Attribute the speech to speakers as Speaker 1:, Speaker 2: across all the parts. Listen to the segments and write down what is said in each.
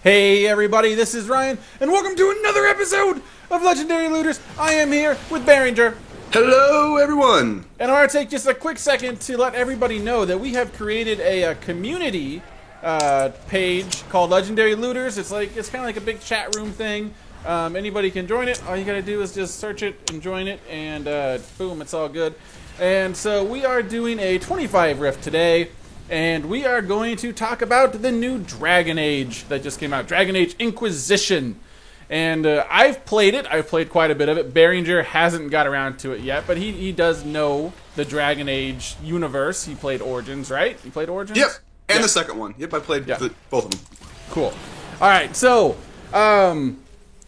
Speaker 1: Hey everybody, this is Ryan, and welcome to another episode of Legendary Looters. I am here with Behringer.
Speaker 2: Hello everyone!
Speaker 1: And I want to take just a quick second to let everybody know that we have created a community page called Legendary Looters. It's kind of like a big chat room thing. Anybody can join it. All you gotta do is just search it and join it, and boom, it's all good. And so we are doing a 25 rift today. And we are going to talk about the new Dragon Age that just came out. Dragon Age Inquisition. And I've played it. I've played quite a bit of it. Behringer hasn't got around to it yet, but he does know the Dragon Age universe. He played Origins, right? You played Origins?
Speaker 2: Yep, and the second one. Yep, I played both of them.
Speaker 1: Cool. Alright, so,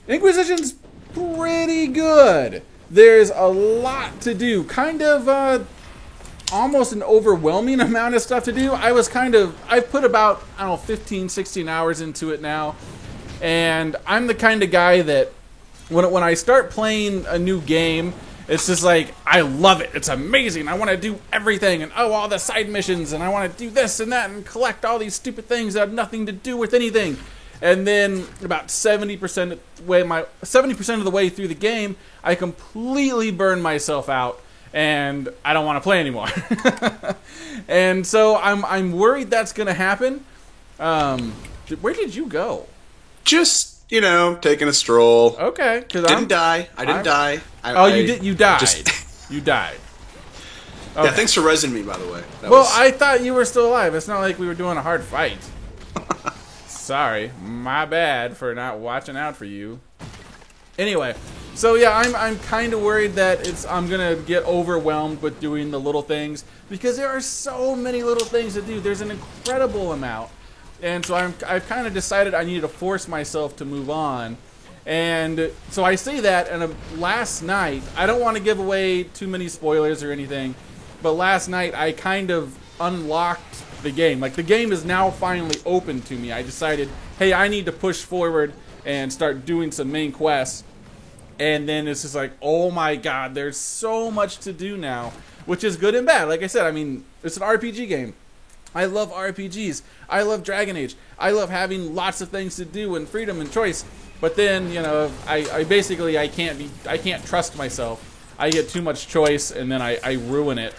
Speaker 1: Inquisition's pretty good. There's a lot to do. Kind of, almost an overwhelming amount of stuff to do. I've put about, 15, 16 hours into it now. And I'm the kind of guy that when I start playing a new game, it's just like, I love it. It's amazing. I want to do everything. And all the side missions. And I want to do this and that and collect all these stupid things that have nothing to do with anything. And then about 70% of the way through the game, I completely burn myself out. And I don't want to play anymore. And so I'm worried that's going to happen. Where did you go?
Speaker 2: Just, taking a stroll.
Speaker 1: Okay.
Speaker 2: Didn't die. I didn't die.
Speaker 1: You died. You died. Okay.
Speaker 2: Yeah, thanks for resing me, by the way.
Speaker 1: I thought you were still alive. It's not like we were doing a hard fight. Sorry. My bad for not watching out for you. Anyway. So yeah, I'm kind of worried that I'm gonna get overwhelmed with doing the little things because there are so many little things to do. There's an incredible amount, and so I've kind of decided I need to force myself to move on. And so I say that, and last night, I don't want to give away too many spoilers or anything, but last night I kind of unlocked the game. Like, the game is now finally open to me. I decided, hey, I need to push forward and start doing some main quests. And then it's just like, oh my god, there's so much to do now, which is good and bad. Like I said, it's an RPG game. I love RPGs. I love Dragon Age. I love having lots of things to do and freedom and choice. But then, I can't trust myself. I get too much choice and then I ruin it.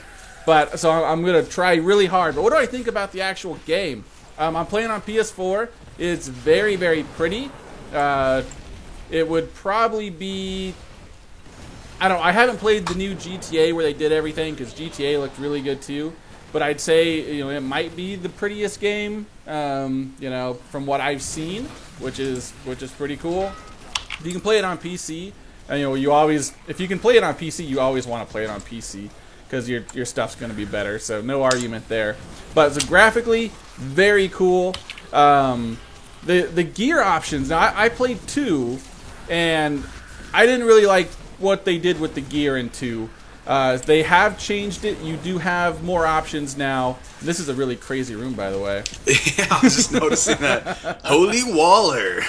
Speaker 1: But so I'm gonna try really hard. But what do I think about the actual game? I'm playing on PS4. It's very, very pretty. It would probably be, I haven't played the new GTA where they did everything, because GTA looked really good too. But I'd say, it might be the prettiest game, from what I've seen, which is pretty cool. If you can play it on PC, if you can play it on PC, you always want to play it on PC, because your stuff's going to be better, so no argument there. But so graphically, very cool. The gear options, now I played 2, and I didn't really like what they did with the gear in 2. They have changed it. You do have more options now. This is a really crazy room, by the way.
Speaker 2: Yeah, I was just noticing that. Holy Waller.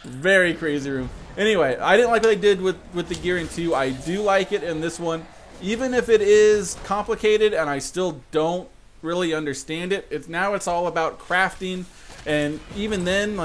Speaker 1: Very crazy room. Anyway, I didn't like what they did with the gear in 2. I do like it in this one. Even if it is complicated and I still don't really understand it, it's all about crafting. And even then,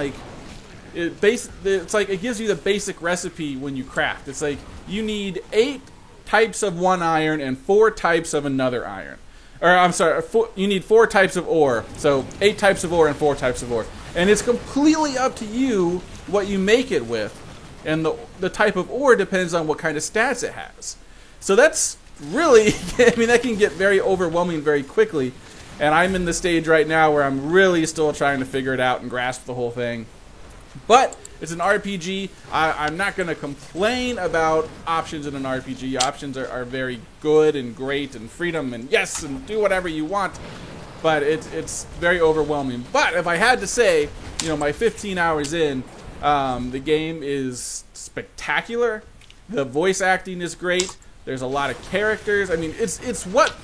Speaker 1: it gives you the basic recipe when you craft. It's like you need 8 types of one iron and 4 types of another iron. Or I'm sorry, you need 4 types of ore. So 8 types of ore and 4 types of ore. And it's completely up to you what you make it with. And the type of ore depends on what kind of stats it has. So that's really, that can get very overwhelming very quickly. And I'm in the stage right now where I'm really still trying to figure it out and grasp the whole thing. But it's an RPG. I'm not going to complain about options in an RPG. Options are very good and great, and freedom, and yes, and do whatever you want. But it's very overwhelming. But if I had to say, my 15 hours in, the game is spectacular. The voice acting is great. There's a lot of characters. It's what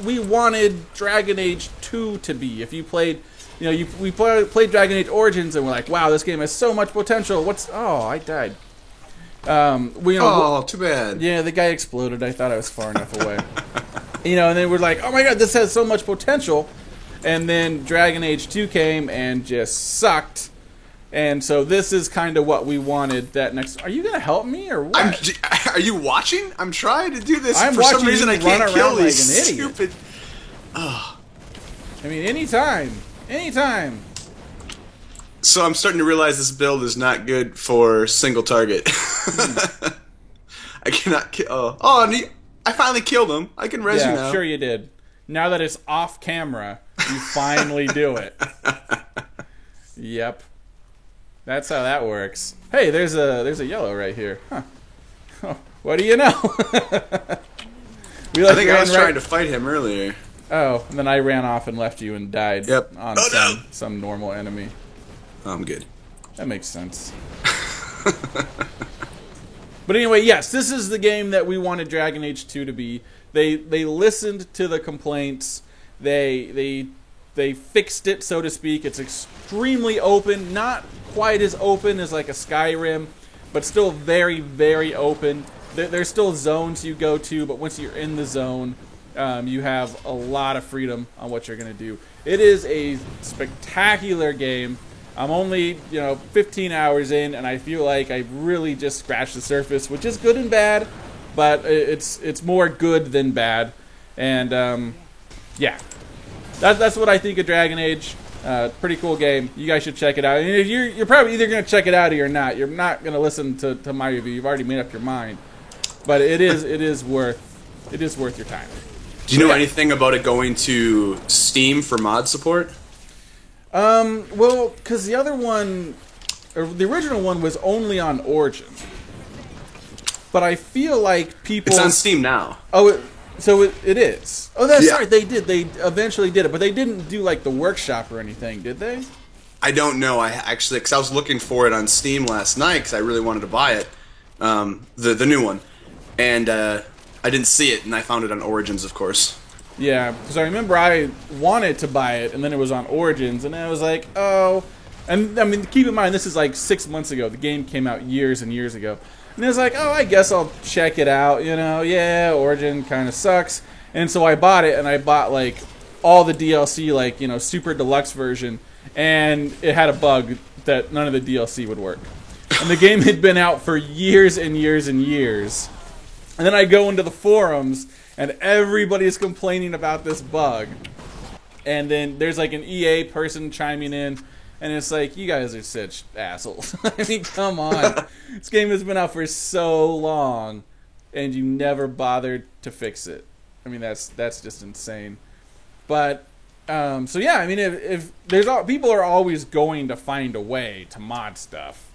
Speaker 1: we wanted Dragon Age 2 to be. If you played, we played Dragon Age Origins and we're like, wow, this game has so much potential. I died.
Speaker 2: Too bad.
Speaker 1: Yeah, the guy exploded. I thought I was far enough away. And then we're like, oh my god, this has so much potential. And then Dragon Age 2 came and just sucked. And so this is kind of what we wanted. That next, are you gonna help me or what?
Speaker 2: Are you watching? I'm trying to do this.
Speaker 1: I'm
Speaker 2: For
Speaker 1: watching
Speaker 2: some reason,
Speaker 1: you
Speaker 2: I can't
Speaker 1: run
Speaker 2: kill
Speaker 1: around like
Speaker 2: these
Speaker 1: an idiot.
Speaker 2: stupid.
Speaker 1: I mean, anytime.
Speaker 2: So I'm starting to realize this build is not good for single target. I cannot kill. I finally killed him. I can res you now.
Speaker 1: Sure you did. Now that it's off camera, you finally do it. Yep. That's how that works. Hey, there's a yellow right here. Huh. Oh, what do you know?
Speaker 2: I think I was trying to fight him earlier.
Speaker 1: Oh, and then I ran off and left you and died
Speaker 2: Yep.
Speaker 1: on some normal enemy.
Speaker 2: I'm good.
Speaker 1: That makes sense. But anyway, yes, this is the game that we wanted Dragon Age 2 to be. They listened to the complaints. They fixed it, so to speak. It's extremely open, not quite as open as like a Skyrim, but still very, very open. There's still zones you go to, but once you're in the zone, you have a lot of freedom on what you're going to do. It is a spectacular game. I'm only, 15 hours in, and I feel like I really just scratched the surface, which is good and bad, but it's more good than bad. And yeah, that's what I think of Dragon Age. Pretty cool game. You guys should check it out. And if you're probably either going to check it out or you're not. You're not going to listen to my review. You've already made up your mind. But it is worth your time.
Speaker 2: Do you know anything about it going to Steam for mod support?
Speaker 1: Well, because the other one, or the original one, was only on Origin. But I feel like people...
Speaker 2: It's on Steam now.
Speaker 1: Oh, so it is. Oh, that's right. They did. They eventually did it, but they didn't do like the workshop or anything, did they?
Speaker 2: I don't know. I actually, because I was looking for it on Steam last night because I really wanted to buy it, the new one, and I didn't see it, and I found it on Origins, of course.
Speaker 1: Yeah, because I remember I wanted to buy it, and then it was on Origins, and I was like, oh. And, I mean, keep in mind, this is like 6 months ago. The game came out years and years ago. And I was like, oh, I guess I'll check it out, Yeah, Origin kind of sucks. And so I bought it, and I bought, like, all the DLC, like, Super Deluxe version, and it had a bug that none of the DLC would work. And the game had been out for years and years and years. And then I go into the forums, and everybody's complaining about this bug. And then there's like an EA person chiming in, and it's like, you guys are such assholes. I mean, come on. This game has been out for so long, and you never bothered to fix it. I mean, that's just insane. But, so yeah, I mean, if there's people are always going to find a way to mod stuff.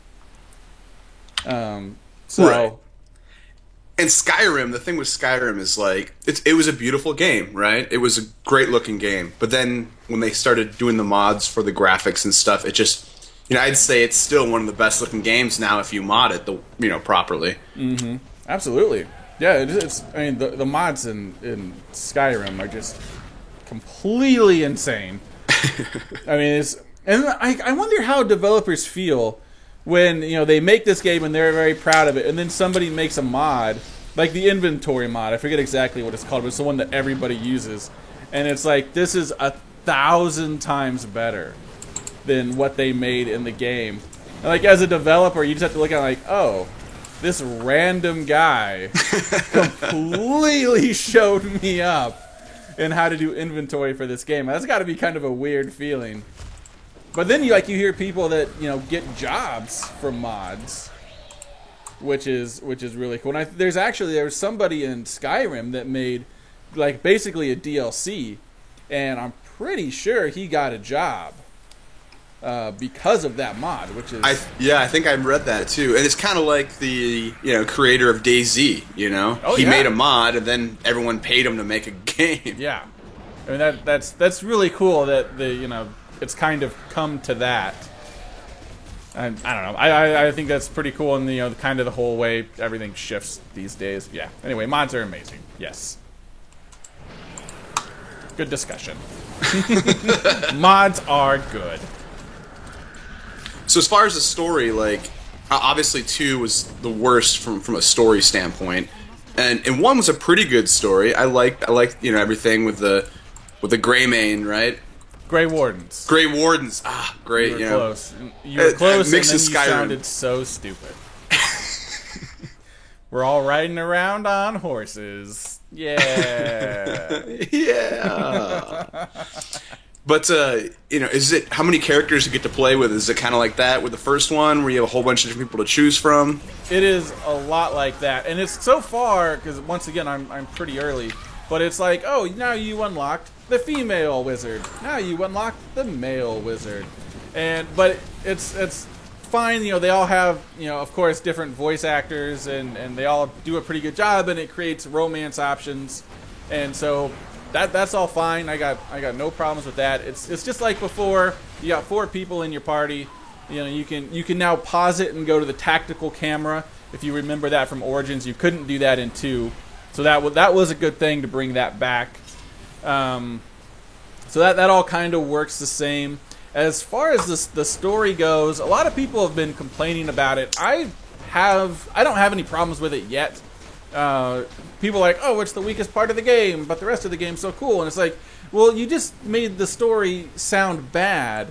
Speaker 2: Right. And Skyrim, the thing with Skyrim is like, it was a beautiful game, right? It was a great looking game. But then when they started doing the mods for the graphics and stuff, it just, I'd say it's still one of the best looking games now if you mod it, properly. Mm-hmm.
Speaker 1: Absolutely. Yeah, it's. I mean, the mods in Skyrim are just completely insane. I mean, and I wonder how developers feel when they make this game and they're very proud of it, and then somebody makes a mod, like the inventory mod. I forget exactly what it's called, but it's the one that everybody uses, and it's like, this is 1,000 times better than what they made in the game. And like, as a developer, you just have to look at it like, oh, this random guy completely showed me up in how to do inventory for this game. That's got to be kind of a weird feeling. But then you hear people that get jobs from mods, which is really cool. And there was somebody in Skyrim that made like basically a DLC, and I'm pretty sure he got a job because of that mod. Which is
Speaker 2: I think I read that too. And it's kind of like the creator of DayZ. He made a mod, and then everyone paid him to make a game.
Speaker 1: Yeah, I mean that's really cool that it's kind of come to that. And I don't know. I think that's pretty cool, and kind of the whole way everything shifts these days. Yeah. Anyway, mods are amazing. Yes. Good discussion. Mods are good.
Speaker 2: So as far as the story, like obviously 2 was the worst from a story standpoint, and 1 was a pretty good story. I liked everything with the Greymane, right?
Speaker 1: Grey Wardens.
Speaker 2: Grey Wardens. Ah, great.
Speaker 1: You were
Speaker 2: Yeah.
Speaker 1: close. You were close, and then you
Speaker 2: mixes Skyrim.
Speaker 1: sounded so stupid. We're all riding around on horses. Yeah.
Speaker 2: Yeah. But is it how many characters you get to play with? Is it kind of like that with the first one, where you have a whole bunch of different people to choose from?
Speaker 1: It is a lot like that, and it's so far because once again I'm pretty early, but it's like, oh, now you unlocked the female wizard. Now you unlocked the male wizard, but it's fine. They all have of course different voice actors, and they all do a pretty good job, and it creates romance options, and so. That's all fine. I got no problems with that. It's just like before. You got 4 people in your party. You can now pause it and go to the tactical camera. If you remember that from Origins, you couldn't do that in 2. So that was a good thing to bring that back. So that all kind of works the same. As far as the story goes, a lot of people have been complaining about it. I don't have any problems with it yet. People are like, oh, it's the weakest part of the game, but the rest of the game's so cool. And it's like, well, you just made the story sound bad,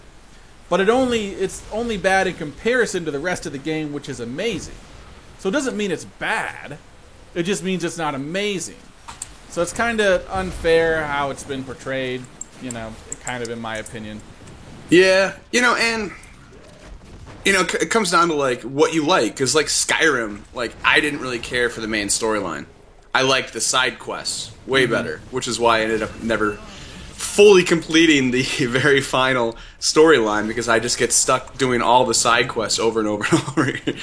Speaker 1: but it's only bad in comparison to the rest of the game, which is amazing. So it doesn't mean it's bad. It just means it's not amazing. So it's kind of unfair how it's been portrayed, kind of in my opinion.
Speaker 2: Yeah, and it comes down to like what you like, because like Skyrim, like I didn't really care for the main storyline. I liked the side quests way better, which is why I ended up never fully completing the very final storyline, because I just get stuck doing all the side quests over and over and over again.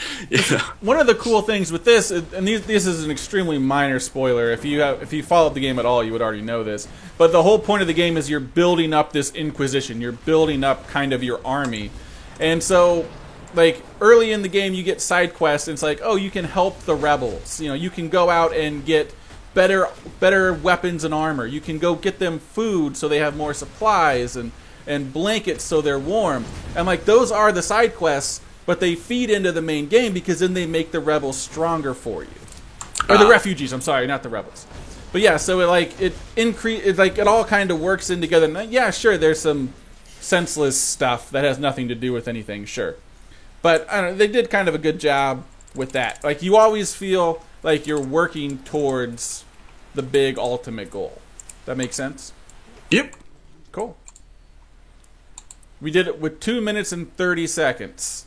Speaker 1: One of the cool things with this, and this is an extremely minor spoiler. If you followed the game at all, you would already know this. But the whole point of the game is you're building up this Inquisition. You're building up kind of your army, and so. Like, early in the game, you get side quests, and it's like, oh, you can help the rebels. You can go out and get better weapons and armor. You can go get them food so they have more supplies, and blankets so they're warm. And, like, those are the side quests, but they feed into the main game because then they make the rebels stronger for you. Or the refugees, I'm sorry, not the rebels. But yeah, so it all kind of works in together. And yeah, sure, there's some senseless stuff that has nothing to do with anything, sure. But I don't know, they did kind of a good job with that. Like, you always feel like you're working towards the big ultimate goal. That makes sense?
Speaker 2: Yep.
Speaker 1: Cool. We did it with 2 minutes and 30 seconds.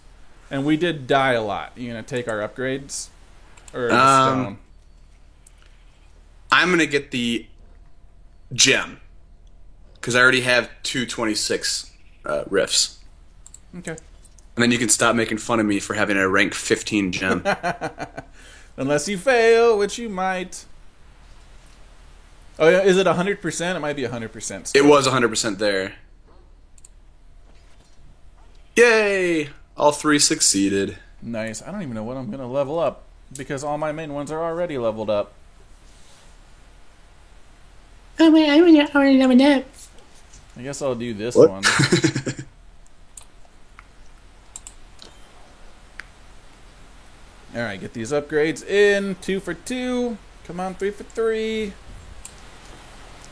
Speaker 1: And we did die a lot. You going to take our upgrades? Or stone?
Speaker 2: I'm going to get the gem. Because I already have 226 riffs.
Speaker 1: Okay.
Speaker 2: And then you can stop making fun of me for having a rank 15 gem.
Speaker 1: Unless you fail, which you might. Oh, yeah, is it 100%? It might be 100%.
Speaker 2: It was 100% there. Yay! All 3 succeeded.
Speaker 1: Nice. I don't even know what I'm going to level up, because all my main ones are already leveled up.
Speaker 3: Oh, wait, I already leveled up.
Speaker 1: I guess I'll do this
Speaker 2: What?
Speaker 1: one. Alright, get these upgrades in. 2 for 2. Come on, 3 for 3.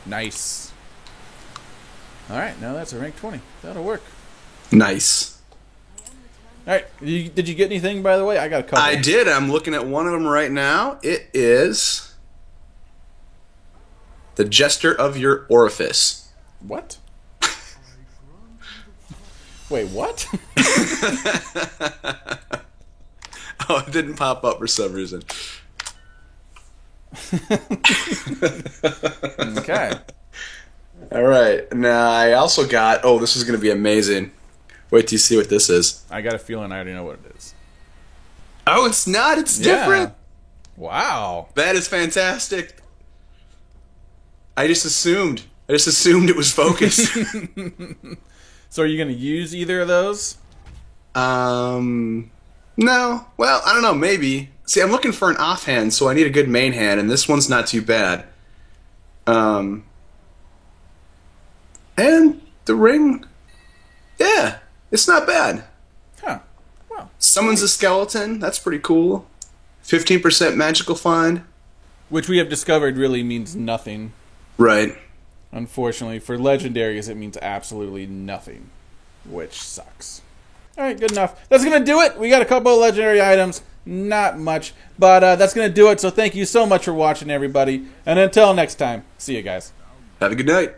Speaker 1: Nice. Alright, now that's a rank 20. That'll work.
Speaker 2: Nice.
Speaker 1: Alright, did you get anything, by the way? I got a couple.
Speaker 2: I did. I'm looking at one of them right now. It is the Jester of your Orifice.
Speaker 1: What? Wait, what?
Speaker 2: Oh, it didn't pop up for some reason.
Speaker 1: Okay.
Speaker 2: All right. Now, I also got... Oh, this is going to be amazing. Wait till you see what this is.
Speaker 1: I got a feeling I already know what it is.
Speaker 2: Oh, it's not. It's different.
Speaker 1: Wow.
Speaker 2: That is fantastic. I just assumed it was focused.
Speaker 1: So are you going to use either of those?
Speaker 2: No. Well, I don't know. Maybe. See, I'm looking for an offhand, so I need a good main hand, and this one's not too bad. And the ring, yeah, it's not bad.
Speaker 1: Huh. Well.
Speaker 2: Summons a skeleton. That's pretty cool. 15% magical find.
Speaker 1: Which we have discovered really means nothing.
Speaker 2: Right.
Speaker 1: Unfortunately, for legendaries, it means absolutely nothing, which sucks. All right, good enough. That's going to do it. We got a couple of legendary items. Not much, but that's going to do it. So thank you so much for watching, everybody. And until next time, see you guys.
Speaker 2: Have a good night.